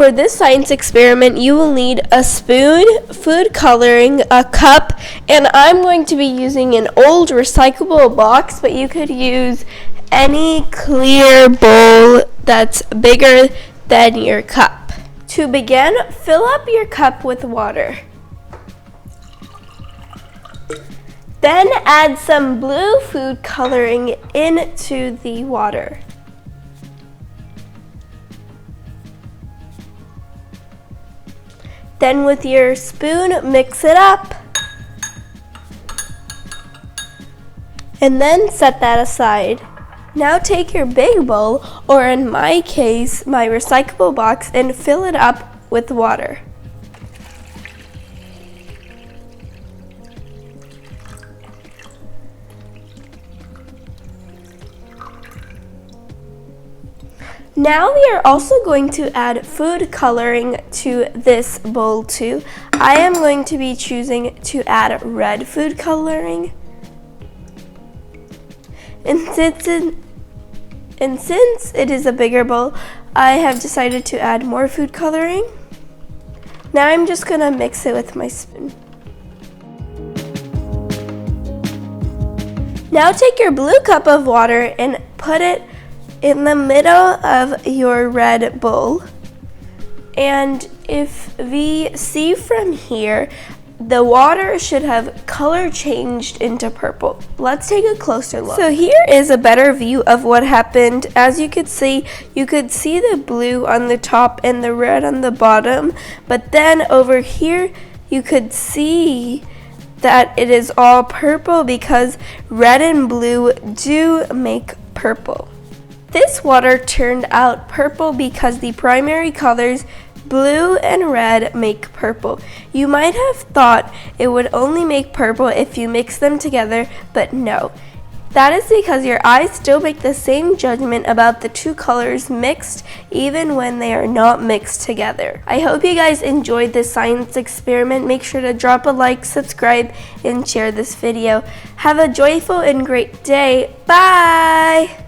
For this science experiment, you will need a spoon, food coloring, a cup, and I'm going to be using an old recyclable box, but you could use any clear bowl that's bigger than your cup. To begin, fill up your cup with water. Then add some blue food coloring into the water. Then with your spoon, mix it up. And then set that aside. Now take your big bowl, or in my case, my recyclable box, and fill it up with water. Now we are also going to add food coloring to this bowl too. I am going to be choosing to add red food coloring. And since it is a bigger bowl, I have decided to add more food coloring. Now I'm just gonna mix it with my spoon. Now take your blue cup of water and put it in the middle of your red bowl. And if we see from here, the water should have color changed into purple. Let's take a closer look. So here is a better view of what happened. As you could see the blue on the top and the red on the bottom, but then over here you could see that it is all purple because red and blue do make purple. This water turned out purple because the primary colors blue and red make purple. You might have thought it would only make purple if you mix them together, but no. That is because your eyes still make the same judgment about the two colors mixed even when they are not mixed together. I hope you guys enjoyed this science experiment. Make sure to drop a like, subscribe, and share this video. Have a joyful and great day. Bye!